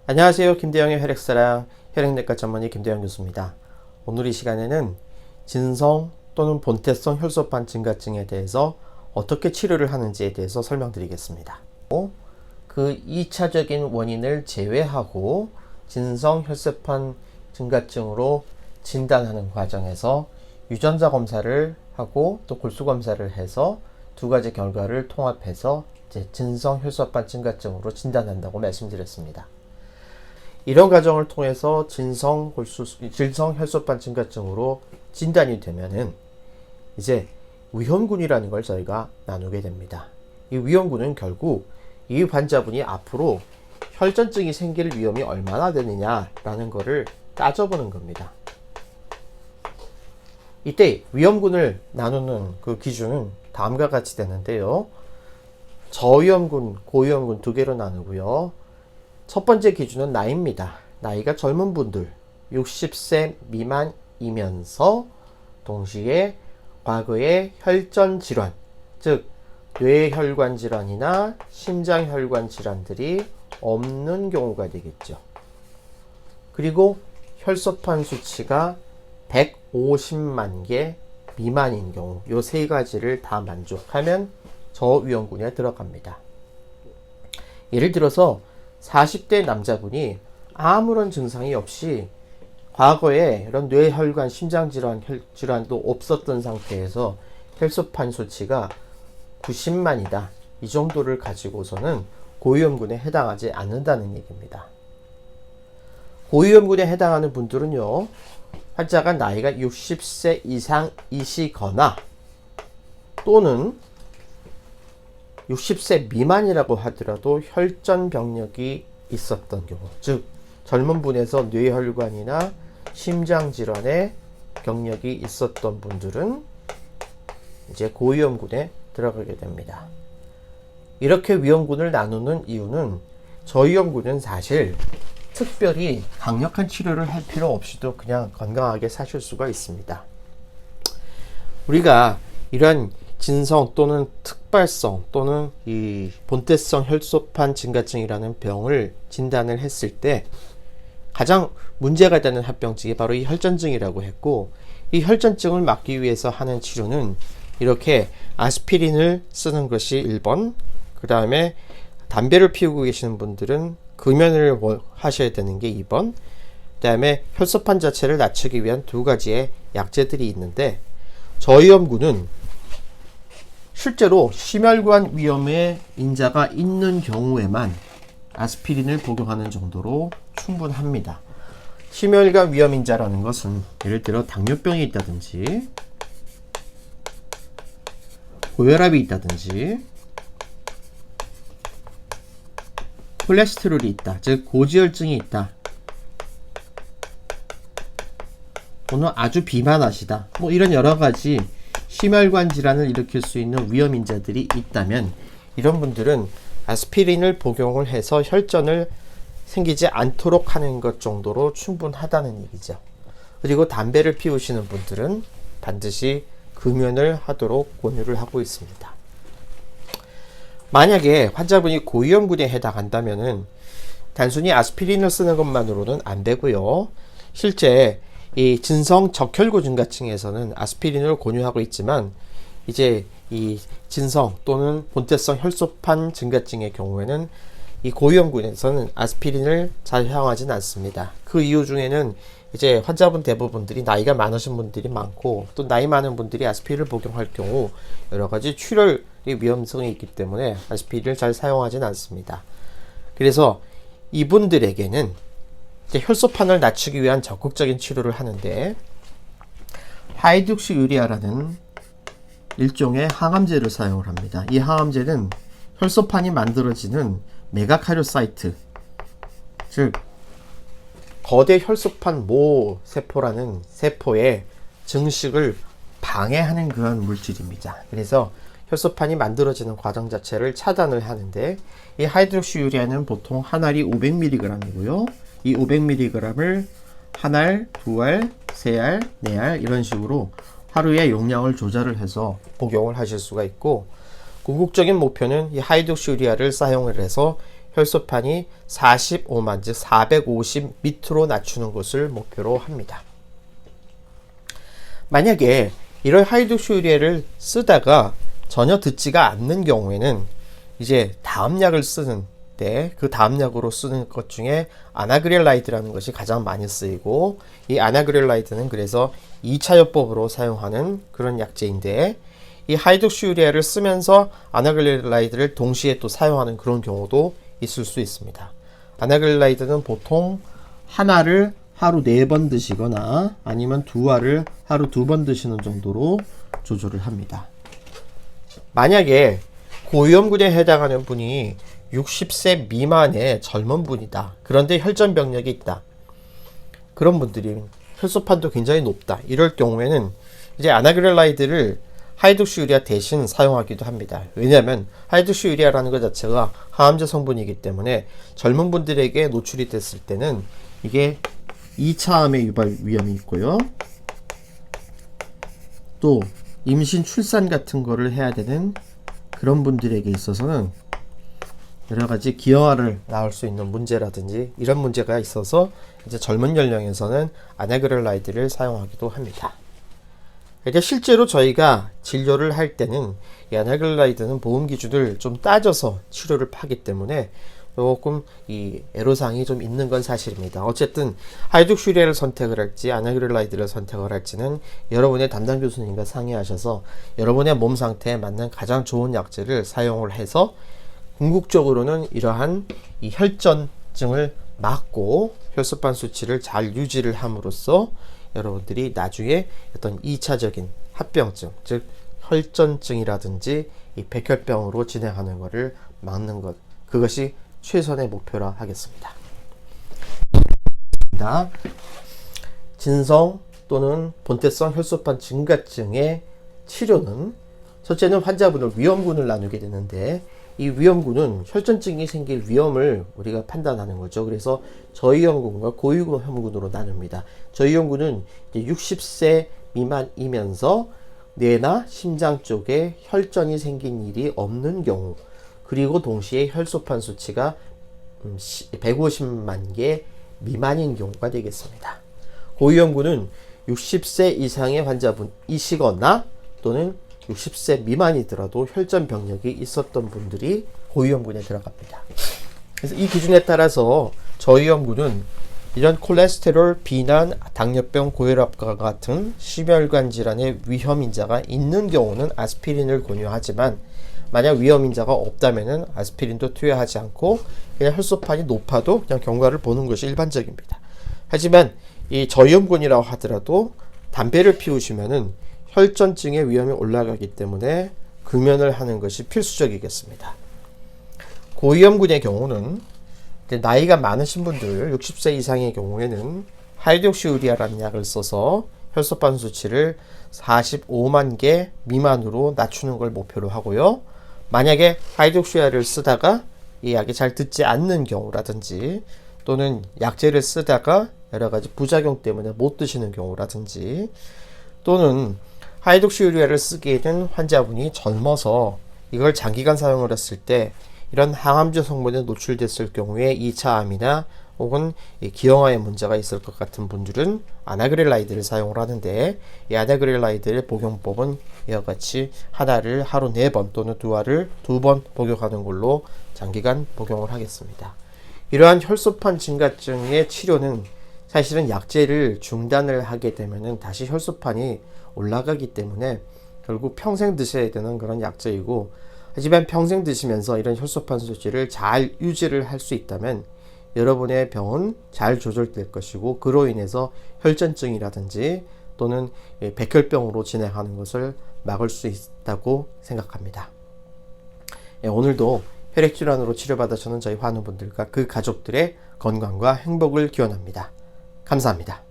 안녕하세요. 김대영의 혈액사랑 혈액내과 전문의 김대영 교수입니다. 오늘 이 시간에는 진성 또는 본태성 혈소판 증가증에 대해서 어떻게 치료를 하는지에 대해서 설명드리겠습니다. 그 2차적인 원인을 제외하고 진성 혈소판 증가증으로 진단하는 과정에서 유전자 검사를 하고 또 골수 검사를 해서 두 가지 결과를 통합해서 이제 진성 혈소판 증가증으로 진단한다고 말씀드렸습니다. 이런 과정을 통해서 진성 혈소판 증가증으로 진단이 되면은 이제 위험군이라는 걸 저희가 나누게 됩니다. 이 위험군은 결국 이 환자분이 앞으로 혈전증이 생길 위험이 얼마나 되느냐라는 것을 따져보는 겁니다. 이때 위험군을 나누는 그 기준은 다음과 같이 되는데요. 저위험군, 고위험군 두 개로 나누고요. 첫 번째 기준은 나이입니다. 나이가 젊은 분들, 60세 미만이면서 동시에 과거에 혈전 질환, 즉 뇌혈관 질환이나 심장혈관 질환들이 없는 경우가 되겠죠. 그리고 혈소판 수치가 150만 개 미만인 경우, 이 세 가지를 다 만족하면 저위험군에 들어갑니다. 예를 들어서 40대 남자분이 아무런 증상이 없이 과거에 이런 뇌혈관, 심장질환도 없었던 상태에서 혈소판 수치가 90만이다. 이 정도를 가지고서는 고위험군에 해당하지 않는다는 얘기입니다. 고위험군에 해당하는 분들은요, 환자가 나이가 60세 이상이시거나 또는 60세 미만이라고 하더라도 혈전 병력이 있었던 경우, 즉 젊은 분에서 뇌혈관이나 심장질환의 병력이 있었던 분들은 이제 고위험군에 들어가게 됩니다. 이렇게 위험군을 나누는 이유는 저위험군은 사실 특별히 강력한 치료를 할 필요 없이도 그냥 건강하게 사실 수가 있습니다. 우리가 이런 진성 또는 특발성 또는 이 본태성 혈소판 증가증이라는 병을 진단을 했을 때 가장 문제가 되는 합병증이 바로 이 혈전증이라고 했고, 이 혈전증을 막기 위해서 하는 치료는 이렇게 아스피린을 쓰는 것이 1번, 그 다음에 담배를 피우고 계시는 분들은 금연을 하셔야 되는 게 2번, 그 다음에 혈소판 자체를 낮추기 위한 두 가지의 약제들이 있는데, 저위험군은 실제로 심혈관 위험의 인자가 있는 경우에만 아스피린을 복용하는 정도로 충분합니다. 심혈관 위험 인자라는 것은 예를 들어 당뇨병이 있다든지 고혈압이 있다든지 콜레스테롤이 있다, 즉 고지혈증이 있다, 또는 아주 비만하시다, 뭐 이런 여러 가지 심혈관 질환을 일으킬 수 있는 위험 인자들이 있다면 이런 분들은 아스피린을 복용을 해서 혈전을 생기지 않도록 하는 것 정도로 충분하다는 얘기죠. 그리고 담배를 피우시는 분들은 반드시 금연을 하도록 권유를 하고 있습니다. 만약에 환자분이 고위험군에 해당한다면은 단순히 아스피린을 쓰는 것만으로는 안 되고요. 실제 이 진성 적혈구 증가증에서는 아스피린을 권유하고 있지만 이제 이 진성 또는 본태성 혈소판 증가증의 경우에는 이 고위험군에서는 아스피린을 잘 사용하진 않습니다. 그 이유 중에는 이제 환자분 대부분들이 나이가 많으신 분들이 많고, 또 나이 많은 분들이 아스피린을 복용할 경우 여러 가지 출혈의 위험성이 있기 때문에 아스피린을 잘 사용하진 않습니다. 그래서 이분들에게는 이제 혈소판을 낮추기 위한 적극적인 치료를 하는데 하이드록시유리아라는 일종의 항암제를 사용을 합니다. 이 항암제는 혈소판이 만들어지는 메가카리오사이트, 즉 거대 혈소판 모 세포라는 세포의 증식을 방해하는 그런 물질입니다. 그래서 혈소판이 만들어지는 과정 자체를 차단을 하는데, 이 하이드록시유리아는 보통 한 알이 500mg이고요. 이 500mg을 한 알, 두 알, 세 알, 네 알 이런 식으로 하루에 용량을 조절을 해서 복용을 하실 수가 있고, 궁극적인 목표는 이 하이드록시유리아를 사용을 해서 혈소판이 45만 즉 450 밑으로 낮추는 것을 목표로 합니다. 만약에 이런 하이독시우리아를 쓰다가 전혀 듣지가 않는 경우에는 이제 다음 약을 쓰는 때 그 다음 약으로 쓰는 것 중에 아나그렐라이드라는 것이 가장 많이 쓰이고, 이 아나그렐라이드는 그래서 2차 요법으로 사용하는 그런 약제인데, 이 하이독시우리아를 쓰면서 아나그렐라이드를 동시에 또 사용하는 그런 경우도 있을 수 있습니다. 아나그렐라이드는 보통 하나를 하루 4번 드시거나 아니면 두 알을 하루 2번 드시는 정도로 조절을 합니다. 만약에 고위험군에 해당하는 분이 60세 미만의 젊은 분이다. 그런데 혈전 병력이 있다. 그런 분들이 혈소판도 굉장히 높다. 이럴 경우에는 이제 아나그렐라이드를 하이독시우리아 대신 사용하기도 합니다. 왜냐하면 하이독시우리아라는 것 자체가 항암제 성분이기 때문에 젊은 분들에게 노출이 됐을 때는 이게 2차 암의 유발 위험이 있고요. 또 임신 출산 같은 거를 해야 되는 그런 분들에게 있어서는 여러 가지 기형아를 낳을 수 있는 문제라든지 이런 문제가 있어서 이제 젊은 연령에서는 아나그렐라이드를 사용하기도 합니다. 이제 실제로 저희가 진료를 할 때는 이 아나그렐라이드는 보험 기준을 좀 따져서 치료를 하기 때문에 조금 이 애로사항이 좀 있는 건 사실입니다. 어쨌든 하이독시우리아를 선택을 할지 아나그렐라이드를 선택을 할지는 여러분의 담당 교수님과 상의하셔서 여러분의 몸 상태에 맞는 가장 좋은 약제를 사용을 해서 궁극적으로는 이러한 이 혈전증을 막고 혈소판 수치를 잘 유지를 함으로써 여러분들이 나중에 어떤 2차적인 합병증, 즉 혈전증이라든지 이 백혈병으로 진행하는 것을 막는 것, 그것이 최선의 목표라 하겠습니다. 진성 또는 본태성 혈소판 증가증의 치료는 첫째는 환자분을 위험군을 나누게 되는데, 이 위험군은 혈전증이 생길 위험을 우리가 판단하는 거죠. 그래서 저위험군과 고위험군으로 나눕니다. 저위험군은 60세 미만이면서 뇌나 심장 쪽에 혈전이 생긴 일이 없는 경우, 그리고 동시에 혈소판 수치가 150만 개 미만인 경우가 되겠습니다. 고위험군은 60세 이상의 환자분이시거나 또는 60세 미만이더라도 혈전 병력이 있었던 분들이 고위험군에 들어갑니다. 그래서 이 기준에 따라서 저위험군은 이런 콜레스테롤, 비난, 당뇨병, 고혈압과 같은 심혈관 질환의 위험인자가 있는 경우는 아스피린을 권유하지만, 만약 위험인자가 없다면은 아스피린도 투여하지 않고 그냥 혈소판이 높아도 그냥 경과를 보는 것이 일반적입니다. 하지만 이 저위험군이라고 하더라도 담배를 피우시면은 혈전증의 위험이 올라가기 때문에 금연을 하는 것이 필수적이겠습니다. 고위험군의 경우는 나이가 많으신 분들 60세 이상의 경우에는 하이독시우리아라는 약을 써서 혈소판 수치를 45만 개 미만으로 낮추는 걸 목표로 하고요. 만약에 하이독시우리아를 쓰다가 이 약이 잘 듣지 않는 경우라든지 또는 약제를 쓰다가 여러 가지 부작용 때문에 못 드시는 경우라든지, 또는 하이독시우리아를 쓰게 된 환자분이 젊어서 이걸 장기간 사용을 했을 때 이런 항암제 성분에 노출됐을 경우에 2차 암이나 혹은 기형아의 문제가 있을 것 같은 분들은 아나그렐라이드를 사용을 하는데, 이 아나그렐라이드의 복용법은 이와 같이 하나를 하루 4번 또는 두 알을 2번 복용하는 걸로 장기간 복용을 하겠습니다. 이러한 혈소판 증가증의 치료는 사실은 약제를 중단을 하게 되면은 다시 혈소판이 올라가기 때문에 결국 평생 드셔야 되는 그런 약제이고, 하지만 평생 드시면서 이런 혈소판 수치를 잘 유지를 할 수 있다면 여러분의 병은 잘 조절될 것이고, 그로 인해서 혈전증이라든지 또는 백혈병으로 진행하는 것을 막을 수 있다고 생각합니다. 오늘도 혈액질환으로 치료받으시는 저희 환우분들과 그 가족들의 건강과 행복을 기원합니다. 감사합니다.